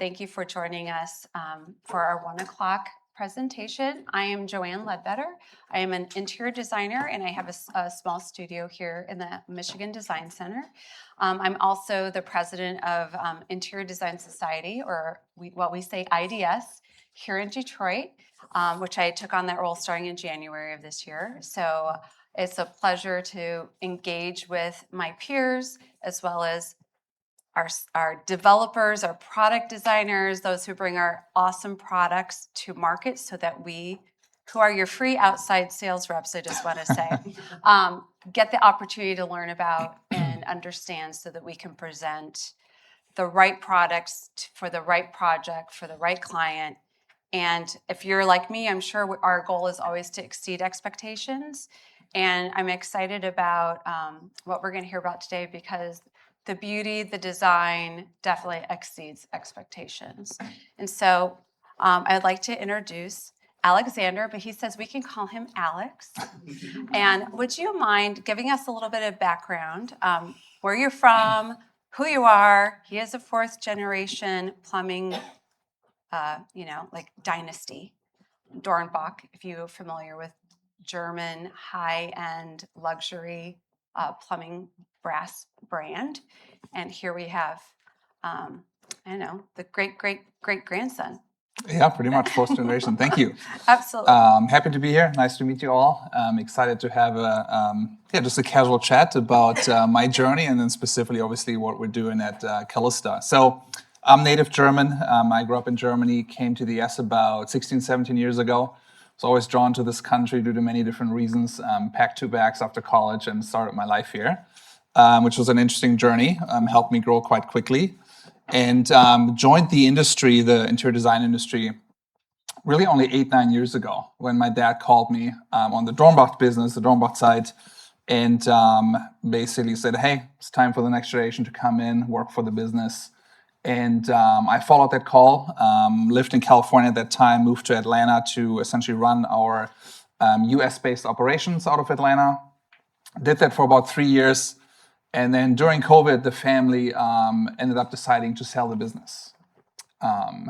Thank you for joining us for our 1 o'clock presentation. I am Joanne Ledbetter. I am an interior designer, and I have a small studio here in the Michigan Design Center. I'm also the president of Interior Design Society, or what we say IDS, here in Detroit, which I took on that role starting in January of this year. So it's a pleasure to engage with my peers, as well as our developers, our product designers, those who bring our awesome products to market so that we, who are your free outside sales reps, I just want to say, get the opportunity to learn about and understand so that we can present the right products for the right project, for the right client. And if you're like me, I'm sure our goal is always to exceed expectations. And I'm excited about what we're going to hear about today because the beauty, the design definitely exceeds expectations. And so I'd like to introduce Alexander, but he says we can call him Alex. And would you mind giving us a little bit of background, where you're from, who you are? He is a fourth generation plumbing, dynasty. Dornbracht, if you're familiar with German high-end luxury plumbing brass brand. And here we have, the great-great-great-grandson. Yeah, pretty much fourth generation. Thank you. Absolutely. Happy to be here. Nice to meet you all. I'm excited to have just a casual chat about my journey and then specifically, obviously, what we're doing at Kallista. So I'm native German. I grew up in Germany, came to the US about 16, 17 years ago. Was always drawn to this country due to many different reasons. Packed 2 bags after college and started my life here, which was an interesting journey. Helped me grow quite quickly. And joined the industry, the interior design industry, really only 8-9 years ago when my dad called me on the Dornbracht business, the Dornbracht side, and basically said, hey, it's time for the next generation to come in, work for the business. And I followed that call, lived in California at that time, moved to Atlanta to essentially run our US-based operations out of Atlanta. Did that for about 3 years. And then during COVID, the family ended up deciding to sell the business.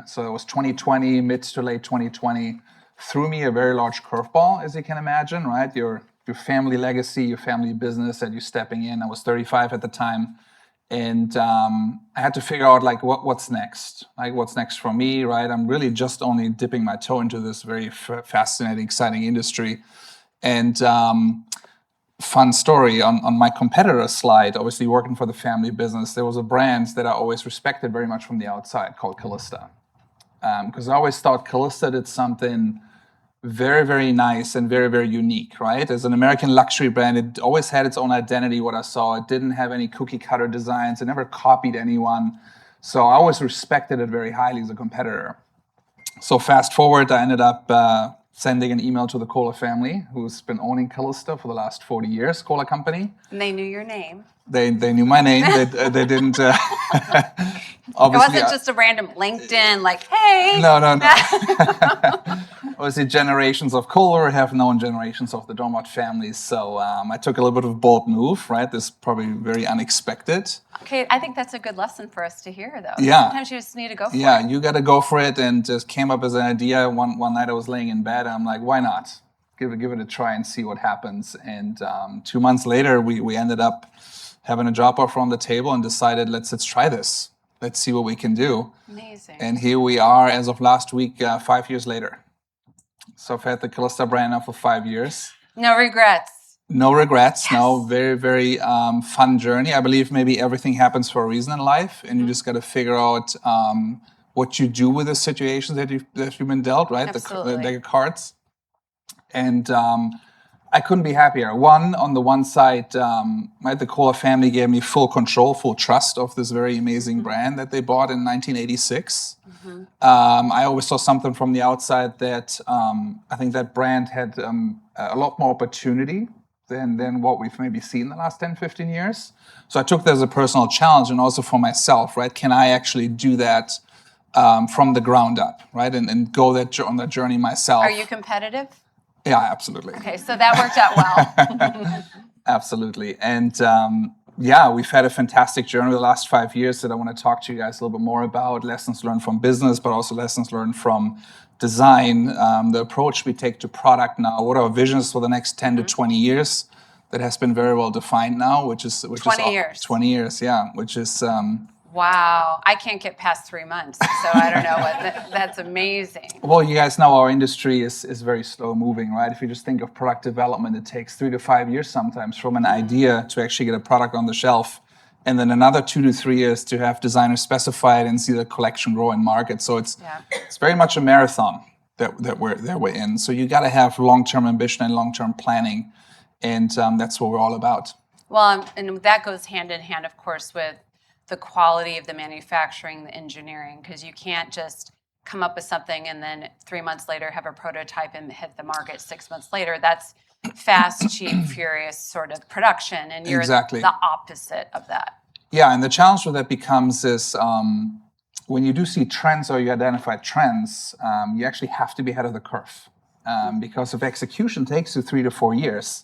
So it was 2020, mid to late 2020, threw me a very large curveball, as you can imagine, right? Your family legacy, your family business that you're stepping in. I was 35 at the time. And I had to figure out what's next, what's next for me, right? I'm really just only dipping my toe into this very fascinating, exciting industry. And fun story, on my competitor slide, obviously working for the family business, there was a brand that I always respected very much from the outside called Kallista. Because I always thought Kallista did something very, very nice and very, very unique, right? As an American luxury brand, it always had its own identity, what I saw. It didn't have any cookie cutter designs. It never copied anyone. So I always respected it very highly as a competitor. So fast forward, I ended up sending an email to the Kohler family, who's been owning Kallista for the last 40 years, Kohler company. And they knew your name. They knew my name. They didn't. Obviously, it wasn't just a random LinkedIn, hey. No. Obviously, generations of Kohler have known generations of the Dornbracht families. So I took a little bit of a bold move, right? This is probably very unexpected. Okay, I think that's a good lesson for us to hear, though. Yeah. Sometimes you just need to go for it. Yeah, you got to go for it, and just came up as an idea. One night I was laying in bed, and I'm like, why not? Give it a try and see what happens. And 2 months later, we ended up having a job offer on the table and decided, let's try this. Let's see what we can do. Amazing. And here we are as of last week, 5 years later. So I've had the Kallista brand now for 5 years. No regrets. No regrets. Yes. No, very, very fun journey. I believe maybe everything happens for a reason in life, and you just got to figure out what you do with the situations that you've been dealt, right? Absolutely. The deck of cards. And I couldn't be happier. On the one side, the Kohler family gave me full control, full trust of this very amazing brand that they bought in 1986. I always saw something from the outside that I think that brand had a lot more opportunity than what we've maybe seen in the last 10, 15 years. So I took that as a personal challenge and also for myself, right? Can I actually do that from the ground up, right? And go on that journey myself. Are you competitive? Yeah, absolutely. Okay, so that worked out well. Absolutely. And Yeah, we've had a fantastic journey the last 5 years that I want to talk to you guys a little bit more about. Lessons learned from business, but also lessons learned from design, the approach we take to product now, what are our visions for the next 10 to 20 years that has been very well defined now, which is 20 years. 20 years, yeah, which is Wow, I can't get past 3 months, so I don't know that's amazing. well, you guys know our industry is very slow moving, right? If you just think of product development, it takes 3 to 5 years sometimes from an idea to actually get a product on the shelf, and then another 2 to 3 years to have designers specify it and see the collection grow in market. So it's very much a marathon that we're in. So you got to have long-term ambition and long-term planning, and that's what we're all about. Well, and that goes hand in hand, of course, with the quality of the manufacturing, the engineering, because you can't just come up with something and then 3 months later have a prototype and hit the market 6 months later. That's fast, cheap, furious sort of production, and you're Exactly. the opposite of that. Yeah, and the challenge with that becomes is when you do see trends or you identify trends, you actually have to be ahead of the curve because if execution takes you 3 to 4 years,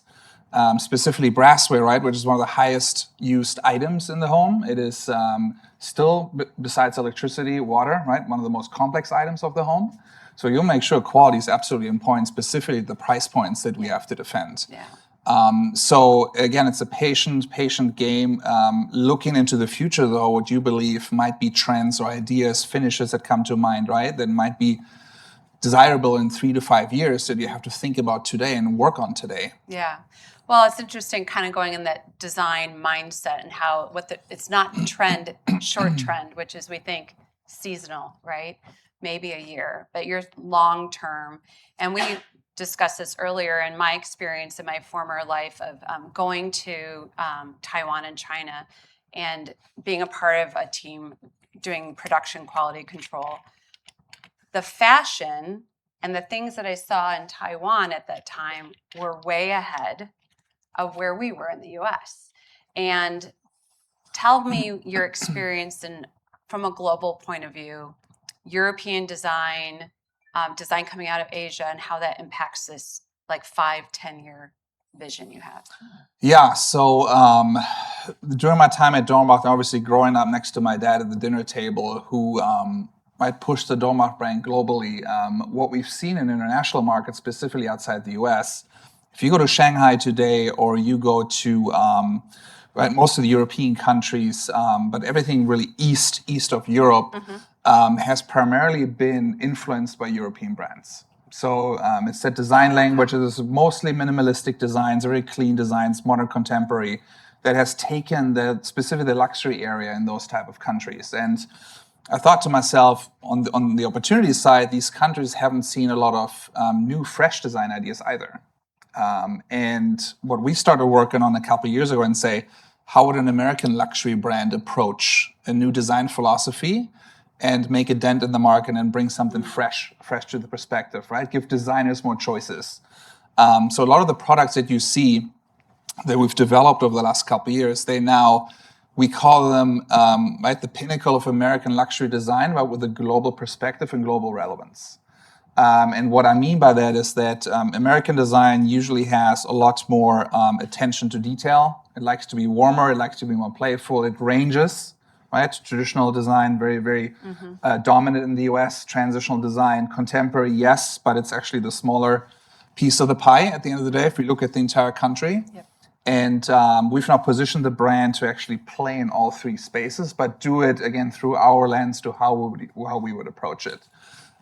specifically brassware, right, which is one of the highest used items in the home. It is still, besides electricity, water, right, one of the most complex items of the home. So you'll make sure quality is absolutely important, specifically the price points that we have to defend. Yeah. So again, it's a patient game. Looking into the future, though, what you believe might be trends or ideas, finishes that come to mind, right, that might be desirable in 3 to 5 years that you have to think about today and work on today. Yeah. Well, it's interesting kind of going in that design mindset and how it's not trend, short trend, which is we think seasonal, right? Maybe a year, but you're long term. And we discussed this earlier in my experience in my former life of going to Taiwan and China and being a part of a team doing production quality control. The fashion and the things that I saw in Taiwan at that time were way ahead of where we were in the US. And tell me your experience from a global point of view, European design, design coming out of Asia, and how that impacts this like 5-10 year vision you have. Yeah, so during my time at Dornbracht, obviously growing up next to my dad at the dinner table, who might push the Dornbracht brand globally, what we've seen in international markets, specifically outside the US, if you go to Shanghai today or you go to right, most of the European countries, but everything really east of Europe has primarily been influenced by European brands. So it's that design language. It's mostly minimalistic designs, very clean designs, modern contemporary, that has taken specifically the luxury area in those type of countries. And I thought to myself, on the opportunity side, these countries haven't seen a lot of new, fresh design ideas either. And what we started working on a couple of years ago and say, how would an American luxury brand approach a new design philosophy and make a dent in the market and bring something fresh to the perspective, right? Give designers more choices. So a lot of the products that you see that we've developed over the last couple of years, we call them right, the pinnacle of American luxury design, but with a global perspective and global relevance. And what I mean by that is that American design usually has a lot more attention to detail. It likes to be warmer. It likes to be more playful. It ranges, right? Traditional design, very, very dominant in the US. Transitional design, contemporary, yes, but it's actually the smaller piece of the pie at the end of the day if we look at the entire country. Yep. And we've now positioned the brand to actually play in all three spaces, but do it, again, through our lens to how we would approach it.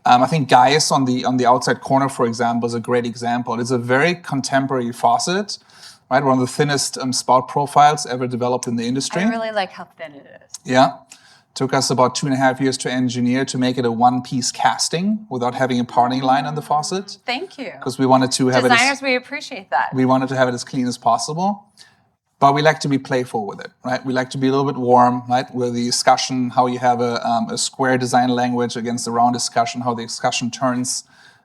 I think Gaius on the outside corner, for example, is a great example. It's a very contemporary faucet, right? One of the thinnest spout profiles ever developed in the industry. I really like how thin it is. Yeah. Took us about 2.5 years to engineer to make it a one-piece casting without having a parting line on the faucet. Thank you. Because we wanted to have Designers, we appreciate that. We wanted to have it as clean as possible. But we like to be playful with it, right? We like to be a little bit warm, right? With the discussion, how you have a square design language against a round discussion, how the discussion turns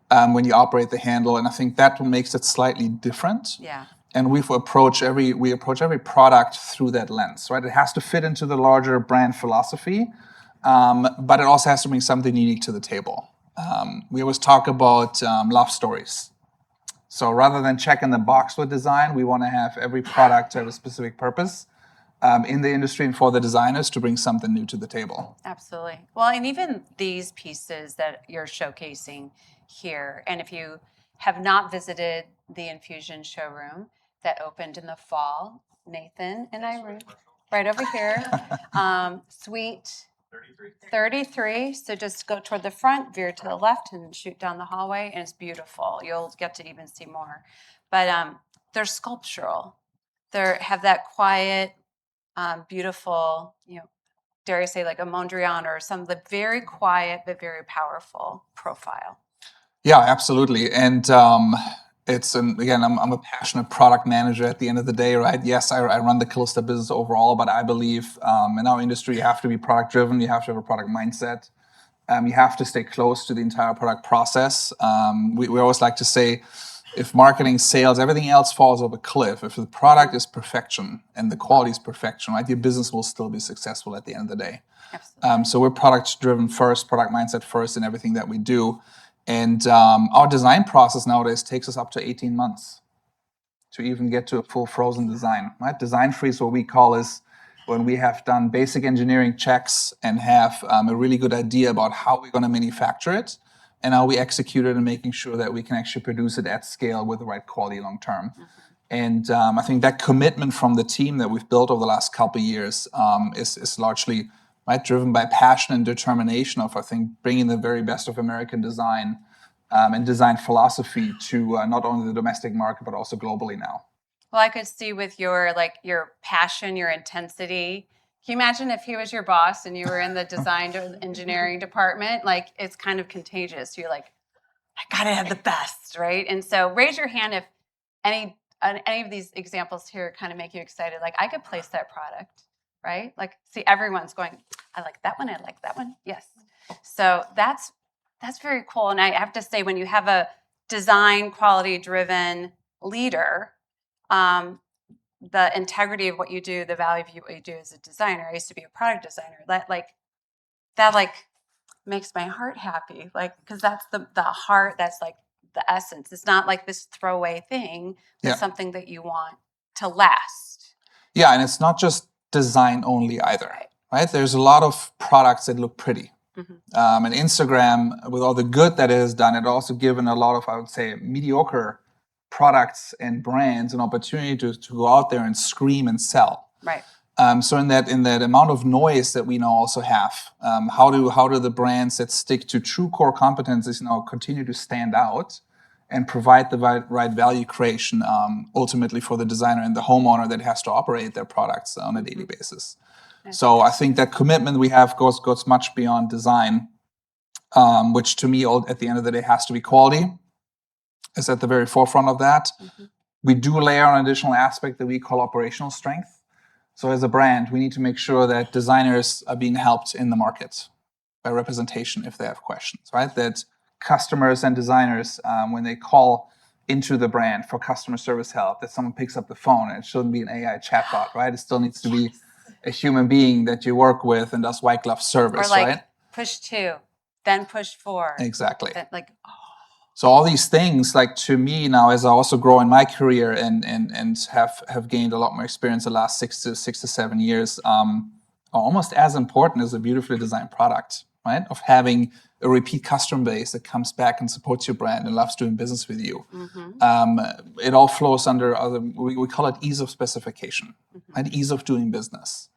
when you operate the handle. And I think that makes it slightly different. Yeah. And we approach every product through that lens, right? It has to fit into the larger brand philosophy, but it also has to bring something unique to the table. We always talk about love stories. So rather than checking the box with design, we want to have every product have a specific purpose in the industry and for the designers to bring something new to the table. Absolutely. Well, and even these pieces that you're showcasing here, and if you have not visited the Infusion showroom that opened in the fall, Nathan and I were right over here, Suite 33. So just go toward the front, veer to the left, and shoot down the hallway, and it's beautiful. You'll get to even see more. But they're sculptural. They have that quiet, beautiful, dare I say, like a Mondrian or some of the very quiet but very powerful profile. Yeah, absolutely. And again, I'm a passionate product manager at the end of the day, right? Yes, I run the Kallista business overall, but I believe in our industry, you have to be product driven. You have to have a product mindset. You have to stay close to the entire product process. We always like to say, if marketing, sales, everything else falls off a cliff, if the product is perfection and the quality is perfection, right, your business will still be successful at the end of the day. Absolutely. So we're product driven first, product mindset first in everything that we do. And our design process nowadays takes us up to 18 months to even get to a full frozen design, right? Design freeze, what we call, is when we have done basic engineering checks and have a really good idea about how we're going to manufacture it and how we execute it and making sure that we can actually produce it at scale with the right quality long term. And I think that commitment from the team that we've built over the last couple of years is largely driven by passion and determination of, I think, bringing the very best of American design and design philosophy to not only the domestic market, but also globally now. Well, I could see with your passion, your intensity. Can you imagine if he was your boss and you were in the design or engineering department? Like, it's kind of contagious. You're like, I gotta have the best, right? And so raise your hand if any of these examples here kind of make you excited. Like, I could place that product, right? Like, see, everyone's going, I like that one, I like that one. Yes. So that's very cool. And I have to say, when you have a design quality driven leader, the integrity of what you do, the value of what you do as a designer. I used to be a product designer. That makes my heart happy. Like, because that's the heart. That's like the essence. It's not like this throwaway thing. It's something that you want to last. Yeah, and it's not just design only either, right? There's a lot of products that look pretty. And Instagram, with all the good that it has done, it also given a lot of, I would say, mediocre products and brands an opportunity to go out there and scream and sell. Right. So in that amount of noise that we now also have, how do the brands that stick to true core competencies now continue to stand out and provide the right value creation ultimately for the designer and the homeowner that has to operate their products on a daily basis? So I think that commitment we have goes much beyond design, which to me, at the end of the day, has to be quality. Is at the very forefront of that. We do layer on an additional aspect that we call operational strength. So as a brand, we need to make sure that designers are being helped in the market by representation if they have questions, right? That customers and designers, when they call into the brand for customer service help, that someone picks up the phone, and it shouldn't be an AI chatbot, right? It still needs to be a human being that you work with and does white glove service, or like, right? Push 2, then push 4. Exactly. Oh. So all these things, like, to me now, as I also grow in my career and have gained a lot more experience the last 6 to 7 years, are almost as important as a beautifully designed product, right? Of having a repeat customer base that comes back and supports your brand and loves doing business with you. It all flows under we call it ease of specification, right? Ease of doing business.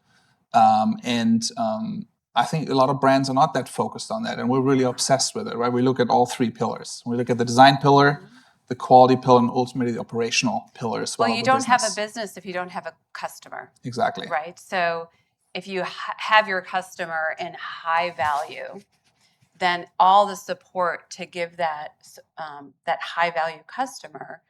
I think a lot of brands are not that focused on that, and we're really obsessed with it, right? We look at all 3 pillars. We look at the design pillar, the quality pillar, and ultimately the operational pillar as well. Well, you don't have a business if you don't have a customer. Exactly. Right? So if you have your customer in high value, then all the support to give that high value customer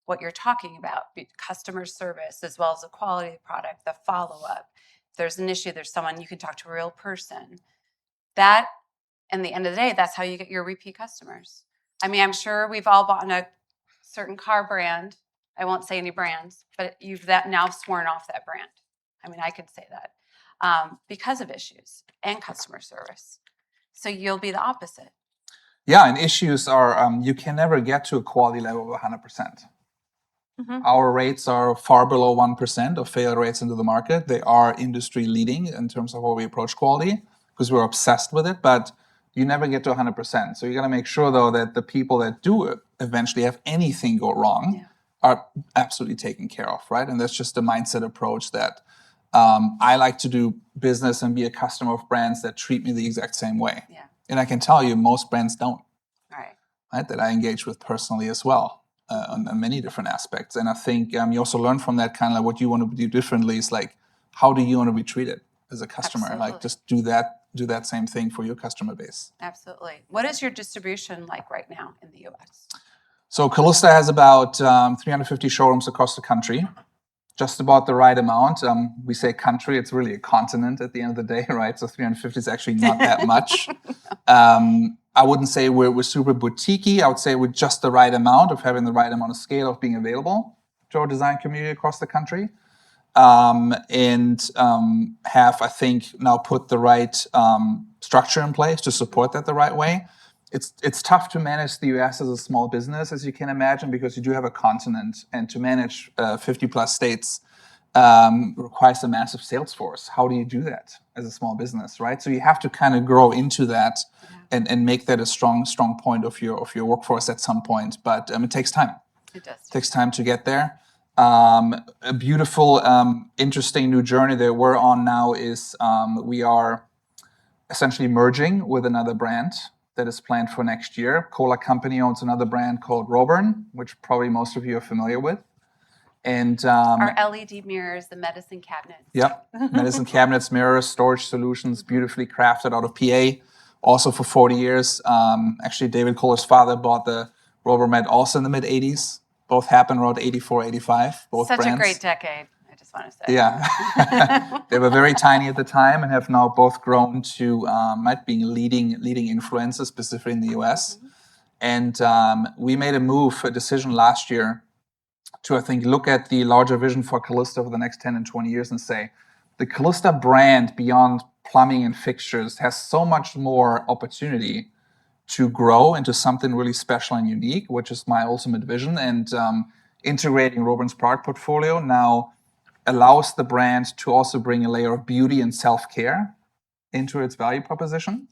what you're talking about, customer service, as well as the quality of the product, the follow-up. If there's an issue, there's someone you can talk to, a real person. That, in the end of the day, that's how you get your repeat customers. I mean, I'm sure we've all bought a certain car brand. I won't say any brands, but you've now sworn off that brand. I mean, I could say that because of issues and customer service. So you'll be the opposite. Yeah, and issues are, you can never get to a quality level of 100%. Our rates are far below 1% of failure rates into the market. They are industry leading in terms of how we approach quality because we're obsessed with it, but you never get to 100%. So you got to make sure, though, that the people that do eventually have anything go wrong are absolutely taken care of, right? And that's just a mindset approach that I like to do business and be a customer of brands that treat me the exact same way. Yeah. And I can tell you most brands don't, Right. that I engage with personally as well. On many different aspects. And I think you also learn from that kind of like what you want to do differently is like, how do you want to be treated as a customer? Absolutely. Like just do that same thing for your customer base. Absolutely. What is your distribution like right now in the US? So Kallista has about 350 showrooms across the country, just about the right amount. We say country, it's really a continent at the end of the day, right? So 350 is actually not that much. I wouldn't say we're super boutique-y. I would say we're just the right amount of having the right amount of scale of being available to our design community across the country. And have, I think, now put the right structure in place to support that the right way. It's tough to manage the US as a small business, as you can imagine, because you do have a continent, and to manage 50 plus states requires a massive sales force. How do you do that as a small business, right? So you have to kind of grow into that and make that a strong point of your workforce at some point. But it takes time. It does. It takes time to get there. A beautiful, interesting new journey that we're on now is we are essentially merging with another brand that is planned for next year. Cola Company owns another brand called Robern, which probably most of you are familiar with. And our LED mirrors, the medicine cabinets. Yep, medicine cabinets, mirrors, storage solutions, beautifully crafted out of PA, also for 40 years. Actually, David Kohler's father bought the Robern also in the mid-'80s. Both happened around 84, 85, both Such brands. a great decade, I just want to say. Yeah. They were very tiny at the time and have now both grown to being leading influencers, specifically in the US. And we made a decision last year to, I think, look at the larger vision for Kallista over the next 10 and 20 years and say, the Kallista brand beyond plumbing and fixtures has so much more opportunity to grow into something really special and unique, which is my ultimate vision. And integrating Robern's product portfolio now allows the brand to also bring a layer of beauty and self-care into its value proposition.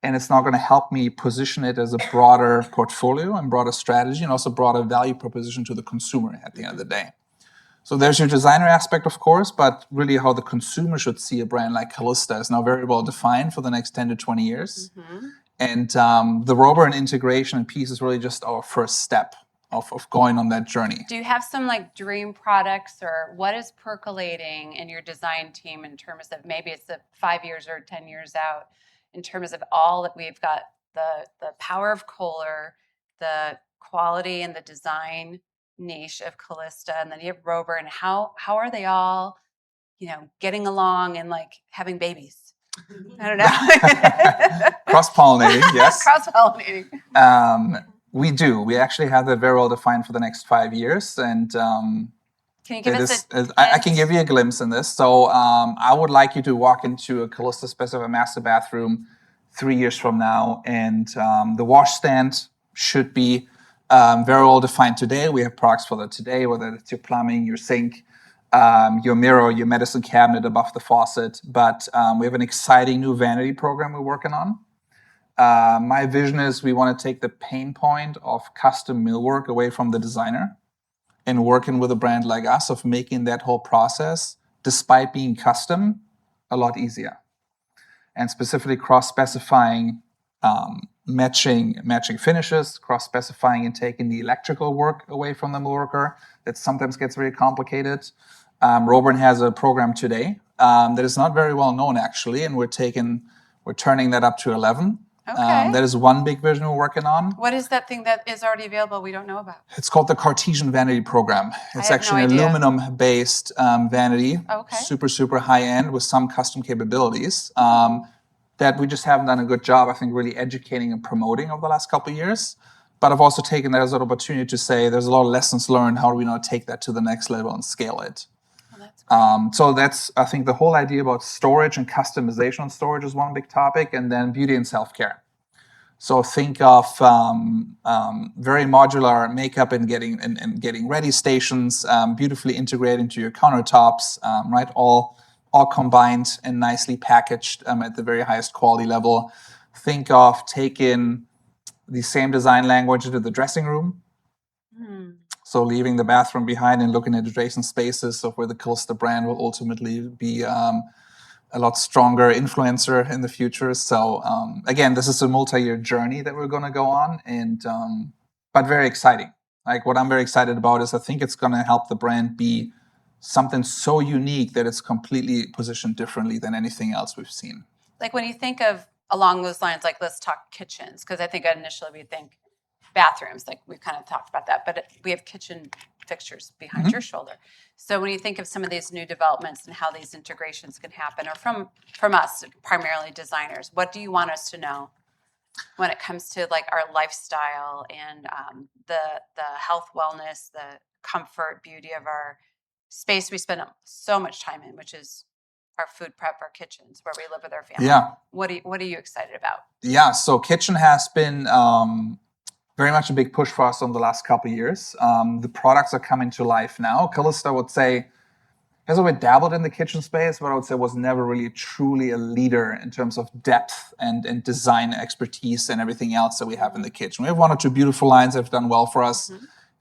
And it's now going to help me position it as a broader portfolio and broader strategy and also broader value proposition to the consumer at the end of the day. So there's your designer aspect, of course, but really how the consumer should see a brand like Kallista is now very well defined for the next 10 to 20 years. And the Robern integration piece is really just our first step of going on that journey. Do you have some like dream products, or what is percolating in your design team in terms of maybe it's the 5 years or 10 years out, in terms of all that we've got, the power of Kohler, the quality and the design niche of Kallista, and then you have Robern, and how are they all, getting along and like having babies? I don't know. Cross-pollinating, yes. Cross-pollinating. We do. We actually have that very well defined for the next 5 years, and can you give us I can give you a glimpse in this. So I would like you to walk into a Kallista specific master bathroom 3 years from now, and the washstand should be very well defined today. We have products for that today, whether it's your plumbing, your sink, your mirror, your medicine cabinet above the faucet. But we have an exciting new vanity program we're working on. My vision is we want to take the pain point of custom millwork away from the designer and working with a brand like us of making that whole process, despite being custom, a lot easier. And specifically cross-specifying matching finishes, cross-specifying and taking the electrical work away from the millworker. That sometimes gets very complicated. Robern has a program today that is not very well known actually, and we're turning that up to 11. Okay. That is one big vision we're working on. What is that thing that is already available we don't know about? It's called the Cartesian Vanity Program. It's actually an aluminum-based vanity, super high-end with some custom capabilities that we just haven't done a good job, I think, really educating and promoting over the last couple of years. But I've also taken that as an opportunity to say there's a lot of lessons learned. How do we now take that to the next level and scale it? So that's, I think, the whole idea about storage and customization on storage is one big topic, and then beauty and self-care. So think of very modular makeup and getting ready stations, beautifully integrated into your countertops, right? All combined and nicely packaged at the very highest quality level. Think of taking the same design language into the dressing room. So leaving the bathroom behind and looking at adjacent spaces of where the Kallista brand will ultimately be a lot stronger influencer in the future. So again, this is a multi-year journey that we're going to go on, and but very exciting. Like what I'm very excited about is I think it's going to help the brand be something so unique that it's completely positioned differently than anything else we've seen. Like when you think of along those lines, like let's talk kitchens, because I think initially we think bathrooms, like we've kind of talked about that, but we have kitchen fixtures behind your shoulder. So when you think of some of these new developments and how these integrations can happen, or from us, primarily designers, what do you want us to know when it comes to like our lifestyle and the health, wellness, the comfort, beauty of our space we spend so much time in, which is our food prep, our kitchens, where we live with our family. Yeah. What are you excited about? Yeah. So kitchen has been very much a big push for us over the last couple of years. The products are coming to life now. Kallista would say has always dabbled in the kitchen space, but I would say was never really truly a leader in terms of depth and design expertise and everything else that we have in the kitchen. We have one or two beautiful lines that have done well for us.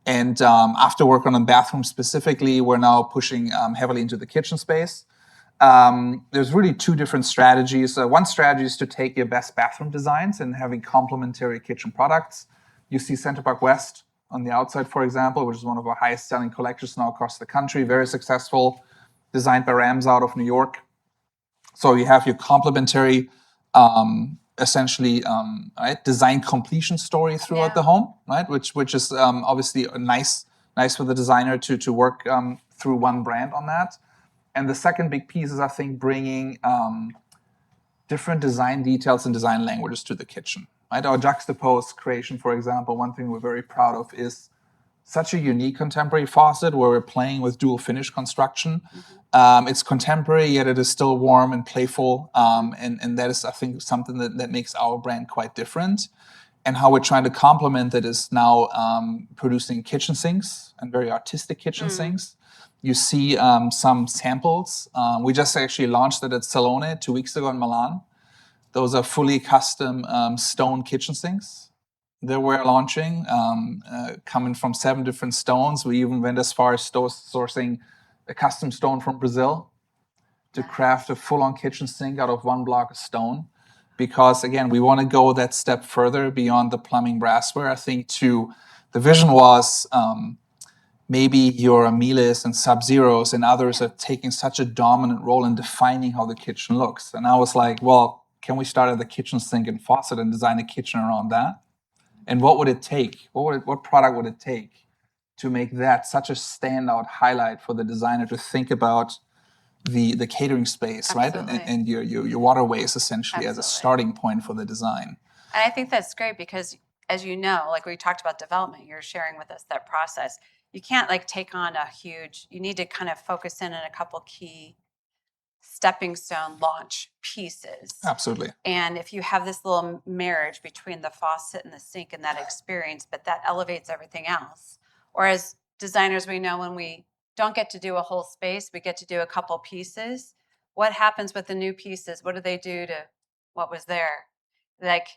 And after working on bathrooms specifically, we're now pushing heavily into the kitchen space. There's really two different strategies. One strategy is to take your best bathroom designs and having complementary kitchen products. You see Center Park West on the outside, for example, which is one of our highest selling collections now across the country, very successful, designed by Rams out of New York. So you have your complementary, essentially, right, design completion story throughout the home, right, which is obviously nice for the designer to work through one brand on that. And the second big piece is, I think, bringing different design details and design languages to the kitchen. Right? Our juxtaposed creation, for example, one thing we're very proud of is such a unique contemporary faucet where we're playing with dual finish construction. It's contemporary, yet it is still warm and playful. And that is, I think, something that makes our brand quite different. And how we're trying to complement it is now producing kitchen sinks and very artistic kitchen sinks. You see some samples. We just actually launched it at Salone 2 weeks ago in Milan. Those are fully custom stone kitchen sinks that we're launching, coming from 7 different stones. We even went as far as sourcing a custom stone from Brazil to craft a full-on kitchen sink out of 1 block of stone. Because again, we want to go that step further beyond the plumbing brassware. I think the vision was maybe your Miles and Sub-Zeros and others are taking such a dominant role in defining how the kitchen looks. And I was like, well, can we start at the kitchen sink and faucet and design a kitchen around that? And what would it take? What product would it take to make that such a standout highlight for the designer to think about the catering space, right? And your waterways essentially as a starting point for the design. And I think that's great because, as you know, like we talked about development, you're sharing with us that process. You can't like take on you need to kind of focus in on a couple key stepping stone launch pieces. Absolutely. And if you have this little marriage between the faucet and the sink and that experience, but that elevates everything else. Or as designers, we know when we don't get to do a whole space, we get to do a couple pieces. What happens with the new pieces? What do they do to what was there? Like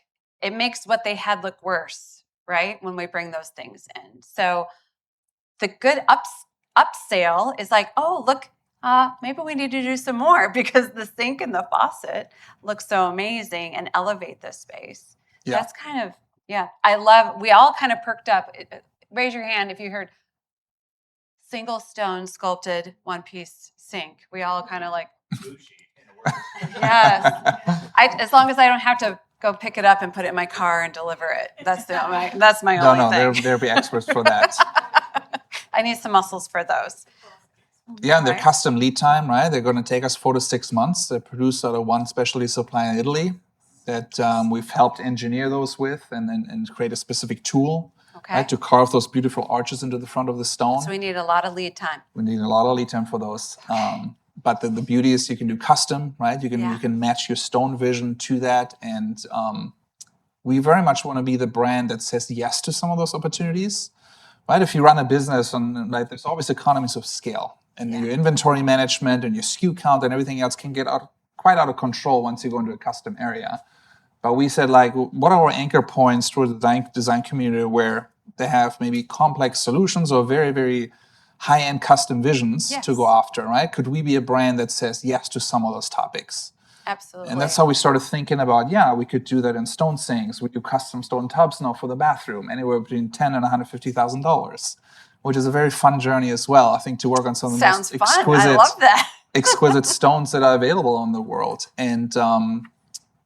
it makes what they had look worse, right? When we bring those things in. So the good upsale is like, oh, look, maybe we need to do some more because the sink and the faucet look so amazing and elevate this space. Yeah. That's kind of, we all kind of perked up. Raise your hand if you heard single stone sculpted 1-piece sink. We all kind of like, yes. As long as I don't have to go pick it up and put it in my car and deliver it. That's my only thing. No, there'll be experts for that. I need some muscles for those. Yeah, and they're custom lead time, right? They're going to take us 4 to 6 months. They're produced out of one specialty supplier in Italy that we've helped engineer those with and create a specific tool, right, to carve those beautiful arches into the front of the stone. So we need a lot of lead time. We need a lot of lead time for those. But the beauty is you can do custom, right? You can match your stone vision to that, and we very much want to be the brand that says yes to some of those opportunities, right? If you run a business, and right, there's always economies of scale, and your inventory management and your SKU count and everything else can get quite out of control once you go into a custom area. But we said, like, what are our anchor points towards the design community where they have maybe complex solutions or very, very high-end custom visions to go after, right? Could we be a brand that says yes to some of those topics? Absolutely. And that's how we started thinking about, we could do that in stone sinks. We do custom stone tubs now for the bathroom, anywhere between $10,000 and $150,000, which is a very fun journey as well, I think, to work on some of the most exquisite stones that are available in the world. And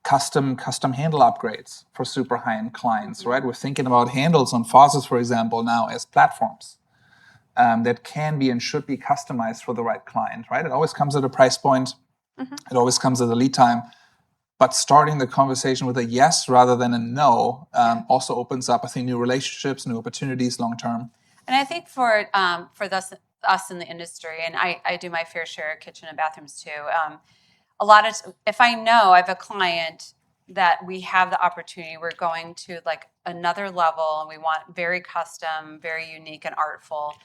custom handle upgrades for super high-end clients, right? We're thinking about handles on faucets, for example, now as platforms that can be and should be customized for the right client, right? It always comes at a price point. It always comes at a lead time. But starting the conversation with a yes rather than a no also opens up, I think, new relationships, new opportunities long term. And I think for us in the industry, and I do my fair share of kitchen and bathrooms too, if I know I have a client that we have the opportunity, we're going to like another level and we want very custom, very unique and artful,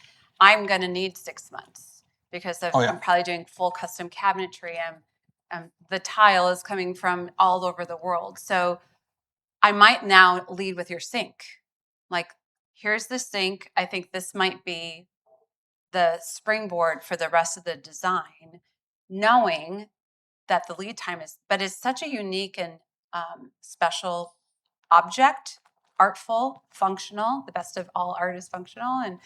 I'm going to need 6 months because I'm probably doing full custom cabinetry and the tile is coming from all over the world. So I might now lead with your sink. Like, here's the sink. I think this might be the springboard for the rest of the design, knowing that the lead time but it's such a unique and special object, artful, functional. The best of all art is functional, and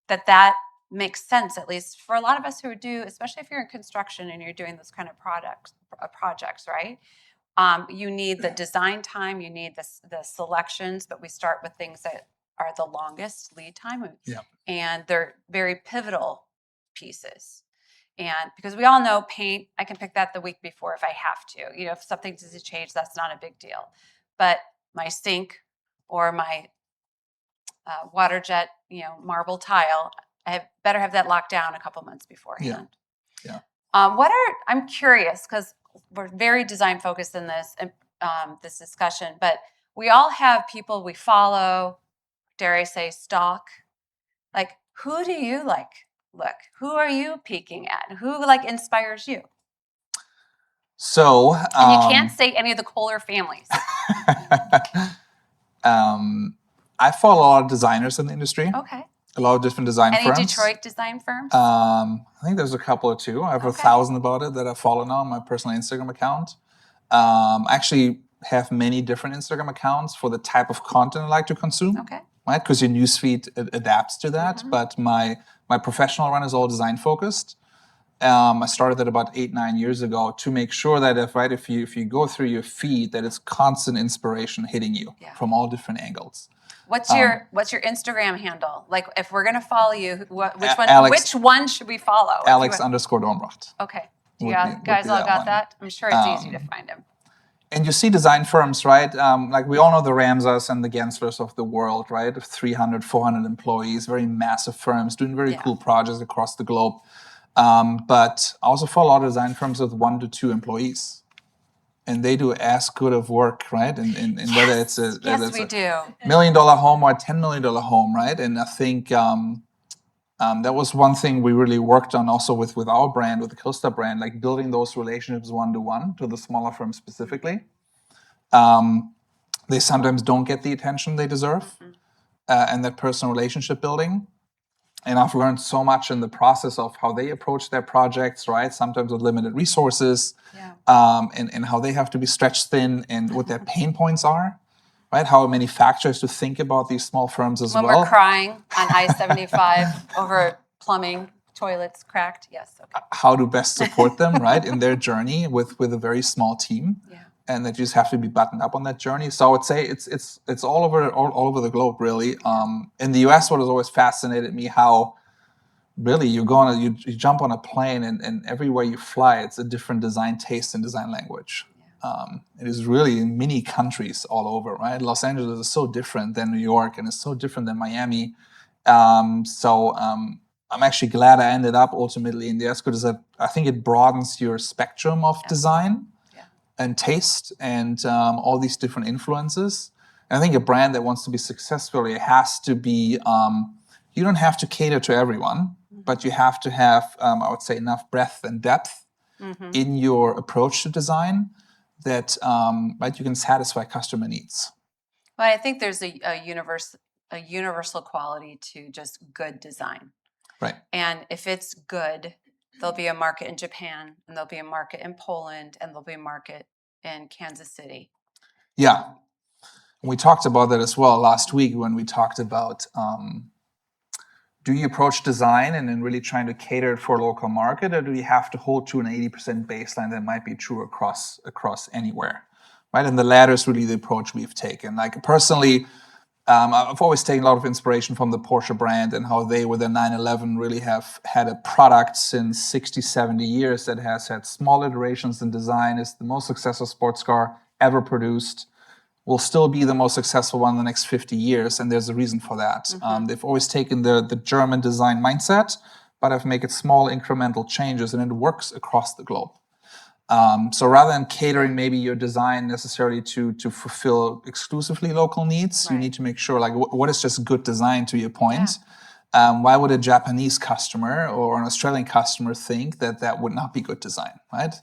that makes sense, at least for a lot of us who do, especially if you're in construction and you're doing those kind of projects, right? You need the design time, you need the selections, but we start with things that are the longest lead time, and they're very pivotal pieces. And because we all know paint, I can pick that the week before if I have to. If something does a change, that's not a big deal. But my sink or my water jet, marble tile, I better have that locked down a couple months beforehand. I'm curious because we're very design focused in this discussion, but we all have people we follow, dare I say, stalk. Like, who do you like? Look, who are you peeking at? Who inspires you? So, and you can't say any of the Kohler families. I follow a lot of designers in the industry. Okay. A lot of different design firms. Any Detroit design firms? I think there's a couple or two. I have 1,000 about it that I follow now on my personal Instagram account. I actually have many different Instagram accounts for the type of content I like to consume. Okay. Right, because your newsfeed adapts to that. But my professional run is all design focused. I started that about 8-9 years ago to make sure that if you go through your feed, that it's constant inspiration hitting you from all different angles. What's your Instagram handle? Like, if we're gonna follow you, which one should we follow? Alex_Dornbracht. Okay. Do you guys all got that? I'm sure it's easy to find him. And you see design firms, right? Like, we all know the Ramsars and the Genslers of the world, right? 300, 400 employees, very massive firms doing very cool projects across the globe. But I also follow a lot of design firms with 1 to 2 employees. And they do as good of work, right? And whether it's a $1 million home or a $10 million home, right? And I think that was one thing we really worked on also with our brand, with the Kallista brand, like building those relationships 1-to-1 to the smaller firms specifically. They sometimes don't get the attention they deserve, and that personal relationship building. And I've learned so much in the process of how they approach their projects, right? Sometimes with limited resources, and how they have to be stretched thin, and what their pain points are, right? How manufacturers to think about these small firms as well. When we're crying on I-75 over plumbing, toilets cracked, yes. Okay. How to best support them, right, in their journey with a very small team. And that you just have to be buttoned up on that journey. So I would say it's all over the globe, really. In the US, what has always fascinated me, how really you jump on a plane and everywhere you fly, it's a different design taste and design language. It is really in many countries all over, right? Los Angeles is so different than New York, and it's so different than Miami. So I'm actually glad I ended up ultimately in the US, because I think it broadens your spectrum of design. and taste and all these different influences. And I think a brand that wants to be successful, it has to be, you don't have to cater to everyone, but you have to have, I would say, enough breadth and depth in your approach to design that right, you can satisfy customer needs. Well, I think there's a universal quality to just good design. Right. And if it's good, there'll be a market in Japan, and there'll be a market in Poland, and there'll be a market in Kansas City. Yeah. We talked about that as well last week when we talked about do you approach design and then really trying to cater it for a local market, or do you have to hold to an 80% baseline that might be true across anywhere, right? And the latter is really the approach we've taken. Like personally, I've always taken a lot of inspiration from the Porsche brand and how they, with their 911, really have had a product since 60, 70 years that has had small iterations in design, is the most successful sports car ever produced, will still be the most successful one in the next 50 years, and there's a reason for that. They've always taken the German design mindset, but have made it small incremental changes, and it works across the globe. So rather than catering maybe your design necessarily to fulfill exclusively local needs, you need to make sure, like, what is just good design, to your point? Why would a Japanese customer or an Australian customer think that that would not be good design, right?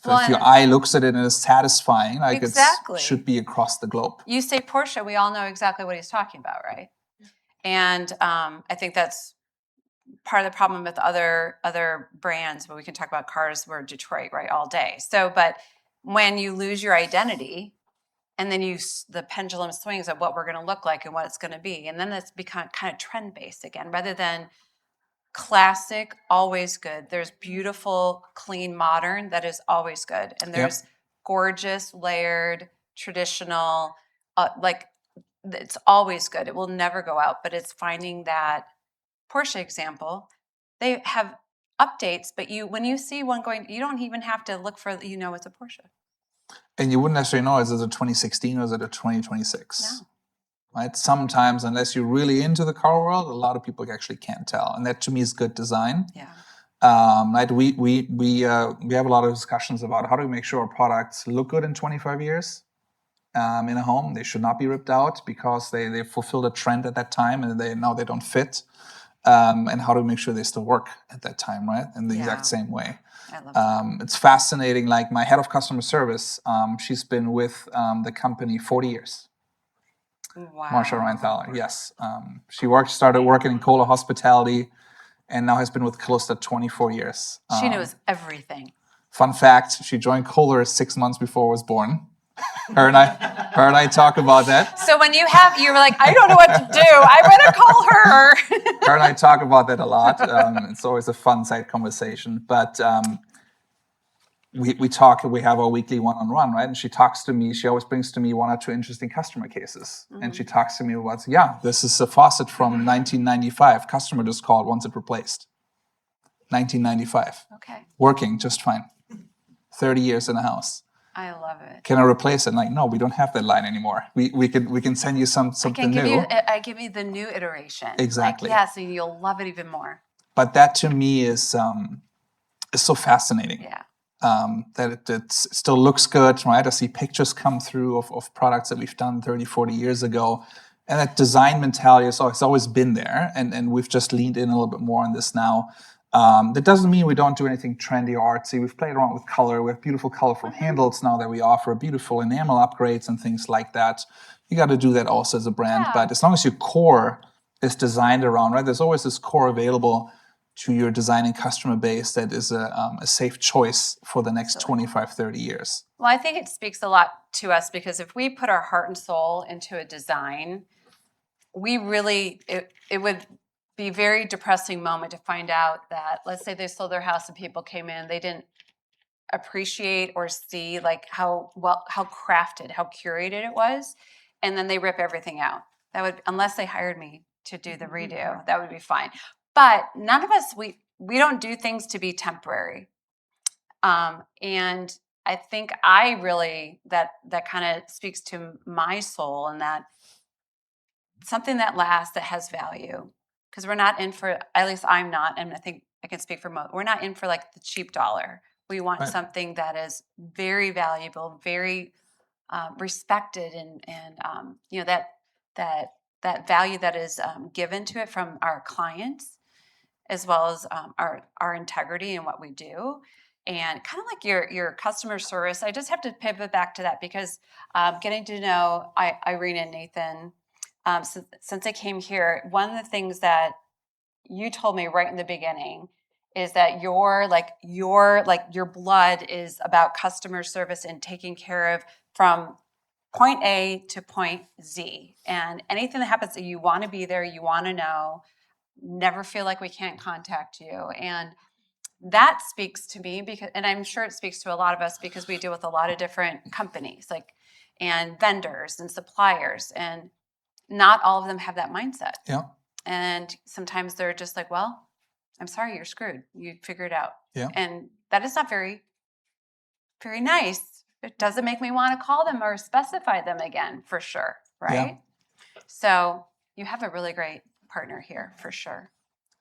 So if your eye looks at it and is satisfying, like it should be across the globe. You say Porsche, we all know exactly what he's talking about, right? And I think that's part of the problem with other brands, but we can talk about cars. We're Detroit, right, all day. So, but when you lose your identity, and then the pendulum swings of what we're going to look like and what it's going to be, and then it's become kind of trend based again, rather than classic, always good. There's beautiful, clean, modern that is always good, and there's gorgeous, layered, traditional, like it's always good. It will never go out, but it's finding that Porsche example. They have updates, but when you see one going, you don't even have to look for, it's a Porsche. And you wouldn't necessarily know, is it a 2016 or is it a 2026? No. Right? Sometimes, unless you're really into the car world, a lot of people actually can't tell, and that to me is good design. Yeah. Right? We have a lot of discussions about how do we make sure our products look good in 25 years in a home. They should not be ripped out because they fulfilled a trend at that time, and they don't fit. And how do we make sure they still work at that time, right? In the exact same way. I love that. It's fascinating. Like my head of customer service, she's been with the company 40 years. Wow. Marsha Reinthaler, yes. She started working in Kohler Hospitality, and now has been with Kallista 24 years. She knows everything. Fun fact, she joined Kohler 6 months before I was born. Her and I talk about that. So when you were like, I don't know what to do, I better call her. Her and I talk about that a lot. It's always a fun side conversation. But we talk, we have our weekly one-on-one, right? And she talks to me, she always brings to me one or two interesting customer cases. And she talks to me about, this is a faucet from 1995. Customer just called, wants it replaced. 1995. Okay. Working just fine. 30 years in the house. I love it. Can I replace it? Like, no, we don't have that line anymore. We can send you something new. I give you the new iteration. Exactly. Like, so you'll love it even more. But that to me is so fascinating. Yeah. That it still looks good, right? I see pictures come through of products that we've done 30, 40 years ago. And that design mentality it's always been there. And we've just leaned in a little bit more on this now. That doesn't mean we don't do anything trendy or artsy. We've played around with color. We have beautiful colorful handles now that we offer, beautiful enamel upgrades and things like that. You got to do that also as a brand. Yeah. But as long as your core is designed around, right? There's always this core available to your designing customer base that is a safe choice for the next 25, 30 years. Well, I think it speaks a lot to us because if we put our heart and soul into a design, it would be a very depressing moment to find out that, let's say they sold their house and people came in, they didn't appreciate or see like how crafted, how curated it was, and then they rip everything out. That would, unless they hired me to do the redo, that would be fine. But none of us, we don't do things to be temporary. And I think that kind of speaks to my soul, and that something that lasts, that has value. Because we're not in for, at least I'm not, and I think I can speak for most, we're not in for like the cheap dollar. We want Right. something that is very valuable, very respected, and that value that is given to it from our clients, as well as our integrity in what we do. And kind of like your customer service, I just have to pivot back to that because getting to know Irene and Nathan since I came here, one of the things that you told me right in the beginning is that your blood is about customer service and taking care of from point A to point Z. And anything that happens, that you want to be there, you want to know, never feel like we can't contact you. And that speaks to me because, and I'm sure it speaks to a lot of us because we deal with a lot of different companies, and vendors and suppliers, and not all of them have that mindset. Yeah. And sometimes they're just like, well, I'm sorry, you're screwed. You figure it out. Yeah. And that is not very, very nice. It doesn't make me want to call them or specify them again, for sure. Right. Yeah. So you have a really great partner here, for sure.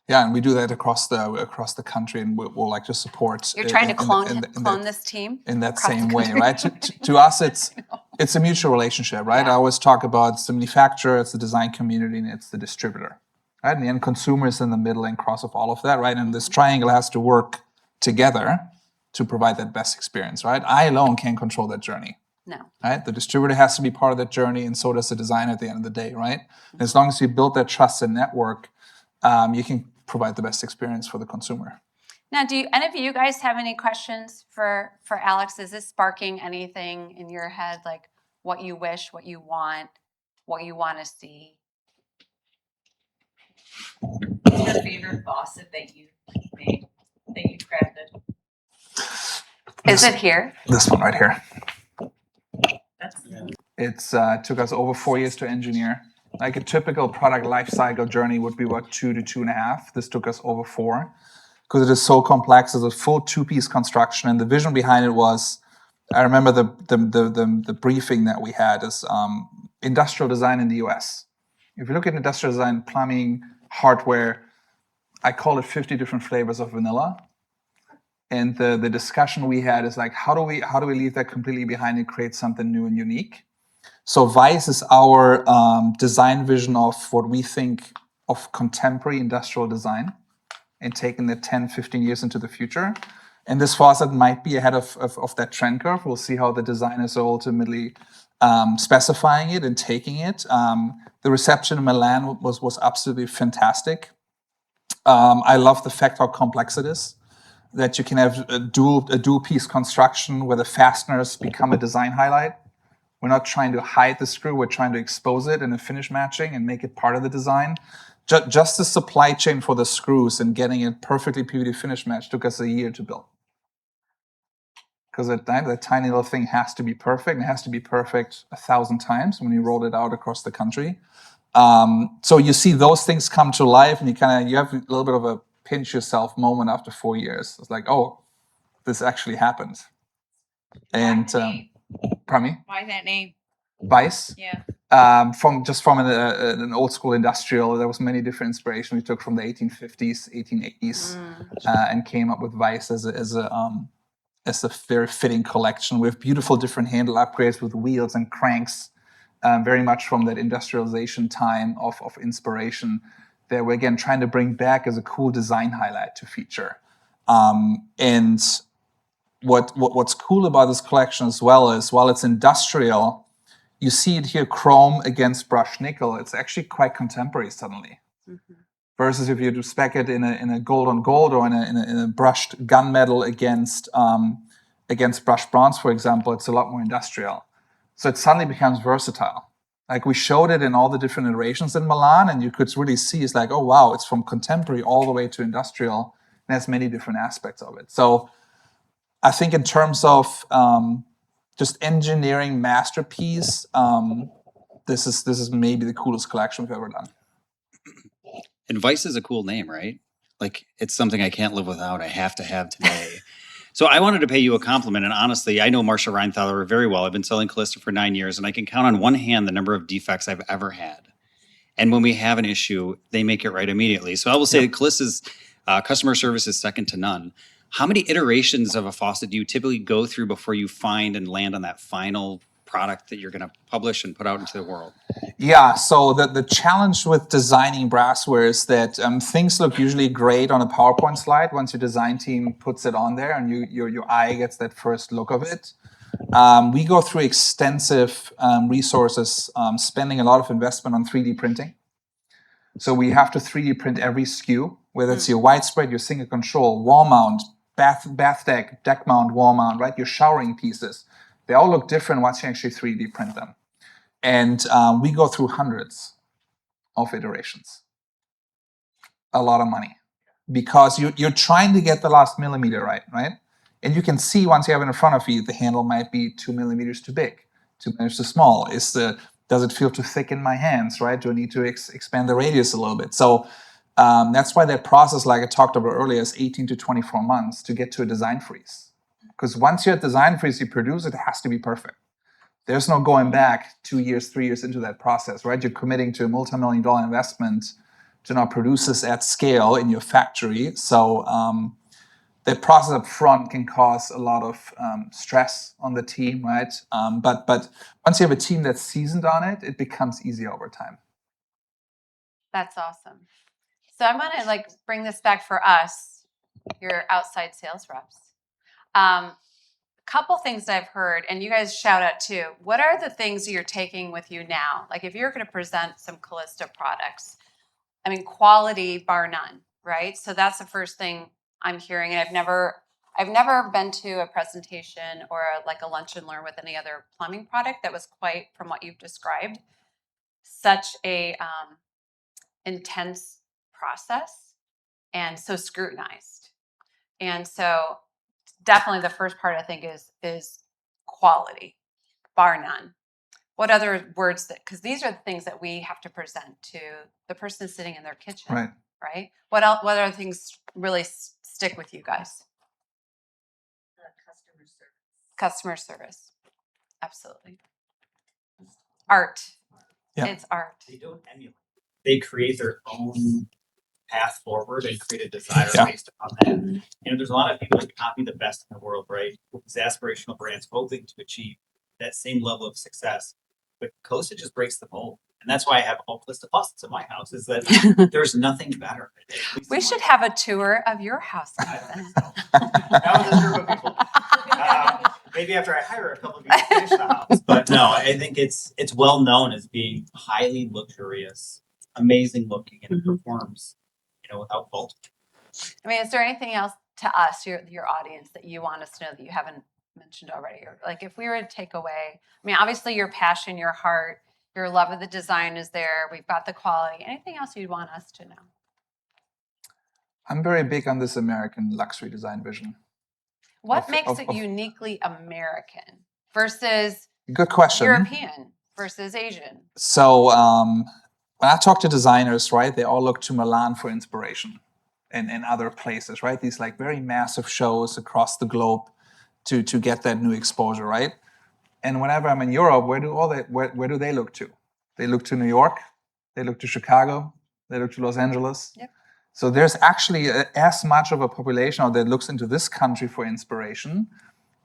Yeah, and we do that across the country, and we'll like to support. You're trying to clone this team in that across the same way, country. right? To us, it's a mutual relationship, right? Yeah. I always talk about it's the manufacturer, it's the design community, and it's the distributor, right? And the end consumer is in the middle and cross of all of that, right? And this triangle has to work together to provide that best experience, right? I alone can't control that journey. No. Right? The distributor has to be part of that journey, and so does the designer at the end of the day, right? And as long as you build that trust and network, you can provide the best experience for the consumer. Now, do any of you guys have any questions for Alex? Is this sparking anything in your head, like what you wish, what you want to see? What's your favorite faucet that you made, that you crafted? Is it here? This one right here. That's Took us over 4 years to engineer. Like a typical product lifecycle journey would be about 2 to 2.5. This took us over 4 because it is so complex. It's a full 2-piece construction, and the vision behind it was, I remember the briefing that we had is industrial design in the US. If you look at industrial design, plumbing, hardware, I call it 50 different flavors of vanilla. And the discussion we had is like, how do we leave that completely behind and create something new and unique? So Vice is our design vision of what we think of contemporary industrial design and taking the 10, 15 years into the future. And this faucet might be ahead of that trend curve. We'll see how the designers are ultimately specifying it and taking it. The reception in Milan was absolutely fantastic. I love the fact how complex it is, that you can have a dual piece construction where the fasteners become a design highlight. We're not trying to hide the screw, we're trying to expose it in a finish matching and make it part of the design. Just the supply chain for the screws and getting it perfectly PVD finish match took us a year to build. Because that tiny little thing has to be perfect, and it has to be perfect 1,000 times when you roll it out across the country. So you see those things come to life, and you have a little bit of a pinch yourself moment after 4 years. It's like, oh, this actually happened. And pardon me? why that name? Vice. Yeah. From an old school industrial, there was many different inspiration we took from the 1850s, 1880s, and came up with Vice as a very fitting collection with beautiful different handle upgrades with wheels and cranks, very much from that industrialization time of inspiration that we're again trying to bring back as a cool design highlight to feature. And what's cool about this collection as well is, while it's industrial, you see it here, chrome against brushed nickel. It's actually quite contemporary suddenly. Mm-hmm. Versus if you do spec it in a gold on gold or in a brushed gunmetal against brushed bronze, for example, it's a lot more industrial. So it suddenly becomes versatile. Like we showed it in all the different iterations in Milan, and you could really see it's like, oh wow, it's from contemporary all the way to industrial, and has many different aspects of it. So I think in terms of just engineering masterpiece, this is maybe the coolest collection we've ever done. And Vice is a cool name, right? Like it's something I can't live without. I have to have today. So I wanted to pay you a compliment. And honestly, I know Marsha Reinthaler very well. I've been selling Kallista for 9 years, and I can count on one hand the number of defects I've ever had. And when we have an issue, they make it right immediately. So I will say that Kallista's customer service is second to none. How many iterations of a faucet do you typically go through before you find and land on that final product that you're going to publish and put out into the world? Yeah, so the challenge with designing brassware is that things look usually great on a PowerPoint slide once your design team puts it on there and your eye gets that first look of it. We go through extensive resources, spending a lot of investment on 3D printing. So we have to 3D print every SKU, whether it's your widespread, your single control, wall mount, bath deck mount, wall mount, right? Your showering pieces. They all look different once you actually 3D print them. And we go through hundreds of iterations. A lot of money. Because you're trying to get the last millimeter right? And you can see once you have it in front of you, the handle might be 2 millimeters too big, 2 millimeters too small. Does it feel too thick in my hands, right? Do I need to expand the radius a little bit? So that's why that process, like I talked about earlier, is 18 to 24 months to get to a design freeze. Because once you're at design freeze, you produce, it has to be perfect. There's no going back 2 years, 3 years into that process, right? You're committing to a multi-million-dollar investment to now produce this at scale in your factory. So that process up front can cause a lot of stress on the team, right? But once you have a team that's seasoned on it, it becomes easy over time. That's awesome. So I'm going to bring this back for us, your outside sales reps. Couple things I've heard, and you guys shout out too. What are the things you're taking with you now? Like if you're going to present some Kallista products, I mean, quality bar none, right? So that's the first thing I'm hearing. And I've never been to a presentation or a lunch and learn with any other plumbing product that was quite, from what you've described, such a intense process and so scrutinized. And so definitely the first part I think is quality, bar none. What other words because these are the things that we have to present to the person sitting in their kitchen, right? What else? What other things really stick with you guys? Customer service. Customer service, absolutely. Art, It's art. They don't emulate. They create their own path forward and create a desire based upon that. And there's a lot of people that copy the best in the world, right? These aspirational brands hoping to achieve that same level of success. But Kallista just breaks the mold. And that's why I have all Kallista faucets in my house, is that there's nothing better. We should have a tour of your house. Now with this group of people. Maybe after I hire a couple of you to finish the house. But no, I think it's well known as being highly luxurious, amazing looking, and it performs, without fault. I mean, is there anything else to us, your audience, that you want us to know that you haven't mentioned already? Or like if we were to take away, I mean, obviously your passion, your heart, your love of the design is there. We've got the quality. Anything else you'd want us to know? I'm very big on this American luxury design vision. What makes it uniquely American versus good question. European versus Asian? So when I talk to designers, right, they all look to Milan for inspiration and other places, right? These very massive shows across the globe to get that new exposure, right? And whenever I'm in Europe, where do they look to? They look to New York, they look to Chicago, they look to Los Angeles. Yep. So there's actually as much of a population that looks into this country for inspiration.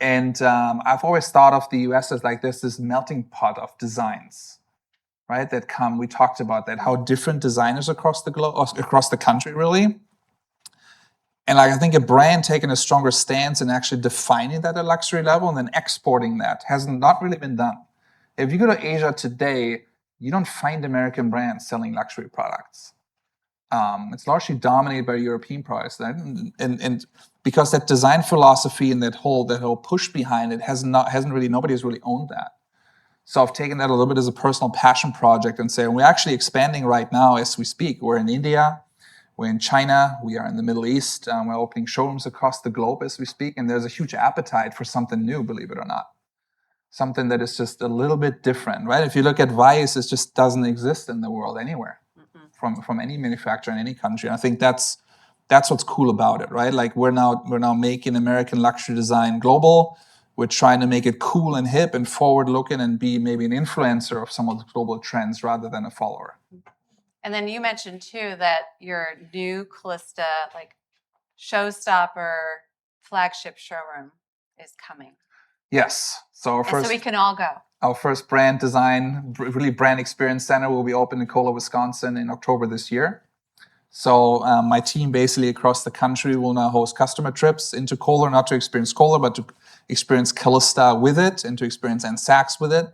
And I've always thought of the US as this melting pot of designs, right? That come, we talked about that, how different designers across the globe, across the country really. And I think a brand taking a stronger stance and actually defining that at luxury level and then exporting that has not really been done. If you go to Asia today, you don't find American brands selling luxury products. It's largely dominated by European products, and because that design philosophy and that whole push behind it nobody has really owned that. So I've taken that a little bit as a personal passion project and say we're actually expanding right now as we speak. We're in India, we're in China, we are in the Middle East. We're opening showrooms across the globe as we speak, and there's a huge appetite for something new, believe it or not. Something that is just a little bit different, right? If you look at Vice, it just doesn't exist in the world anywhere. From any manufacturer in any country. And I think that's what's cool about it, right? We're now making American luxury design global. We're trying to make it cool and hip and forward looking and be maybe an influencer of some of the global trends rather than a follower. And then you mentioned too that your new Kallista showstopper flagship showroom is coming. Yes. So And so we can all go. our first brand design, really brand experience center will be open in Kohler, Wisconsin in October this year. So my team basically across the country will now host customer trips into Kohler, not to experience Kohler, but to experience Kallista with it and to experience NSACS with it.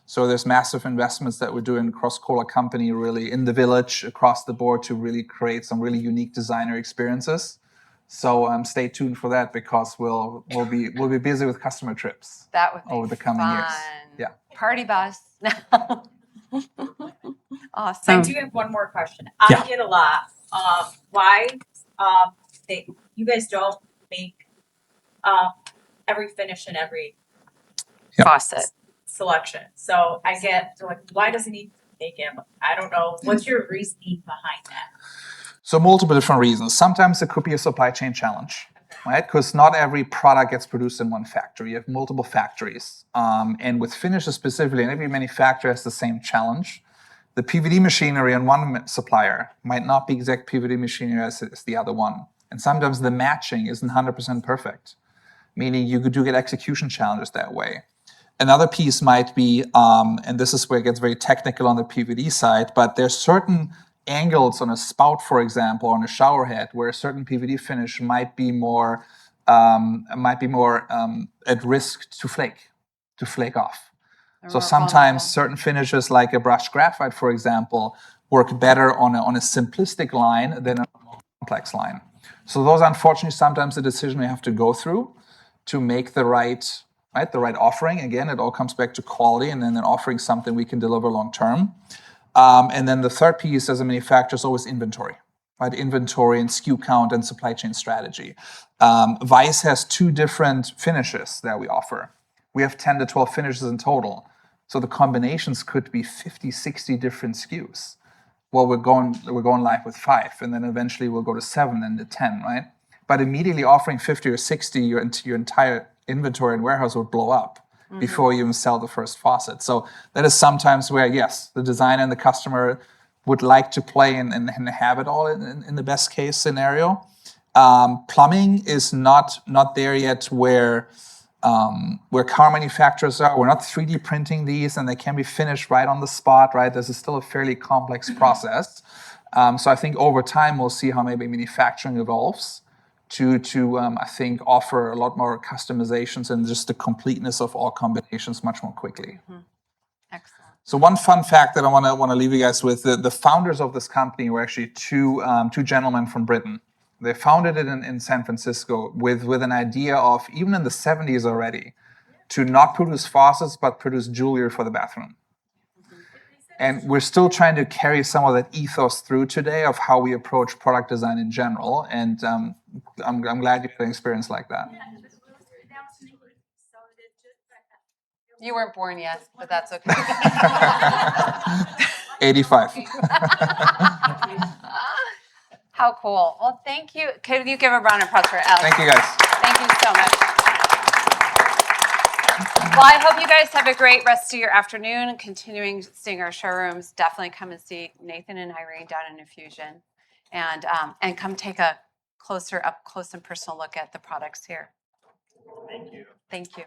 So there's massive investments that we're doing across Kohler company, really in the village, across the board, to really create some really unique designer experiences. So stay tuned for that, because we'll be busy with customer trips That would be over the coming years. fun. Yeah. Party bus. I Awesome. do have one more question. Yeah. I get a lot. Why you guys don't make every finish in every Yep. Faucet. selection? So I get, they're like, why doesn't he make him? I don't know. What's your reasoning behind that? So multiple different reasons. Sometimes it could be a supply chain challenge, right? Because not every product gets produced in one factory. You have multiple factories. And with finishes specifically, and every manufacturer has the same challenge. The PVD machinery on one supplier might not be exact PVD machinery as the other one. And sometimes the matching isn't 100% perfect, meaning you do get execution challenges that way. Another piece might be, and this is where it gets very technical on the PVD side, but there's certain angles on a spout, for example, on a shower head, where a certain PVD finish might be more at risk to flake off. So sometimes certain finishes, like a brushed graphite, for example, work better on a simplistic line than a complex line. So those are unfortunately sometimes the decision we have to go through to make the right offering. Again, it all comes back to quality, and then offering something we can deliver long term. And then the third piece as a manufacturer is always inventory, right? Inventory and SKU count and supply chain strategy. Vice has 2 different finishes that we offer. We have 10 to 12 finishes in total. So the combinations could be 50, 60 different SKUs. Well, we're going live with 5, and then eventually we'll go to 7 and to 10, right? But immediately offering 50 or 60, your entire inventory and warehouse will blow up before you even sell the first faucet. So that is sometimes where, yes, the designer and the customer would like to play and have it all in the best case scenario. Plumbing is not there yet where car manufacturers are. We're not 3D printing these, and they can be finished right on the spot, right? This is still a fairly complex process. So I think over time we'll see how maybe manufacturing evolves to I think offer a lot more customizations and just the completeness of all combinations much more quickly. Excellent. So one fun fact that I want to leave you guys with: the founders of this company were actually two gentlemen from Britain. They founded it in San Francisco with an idea of, even in the 70s already, to not produce faucets but produce jewelry for the bathroom. And we're still trying to carry some of that ethos through today of how we approach product design in general. And I'm glad you had an experience like that. You weren't born yet, but that's okay. 85. How cool. Well, thank you. Could you give a round of applause for Alex? Thank you, guys. Thank you so much. Well, I hope you guys have a great rest of your afternoon. Continuing seeing our showrooms, definitely come and see Nathan and Irene down in Infusion, and come take a up close and personal look at the products here. Thank you. Thank you.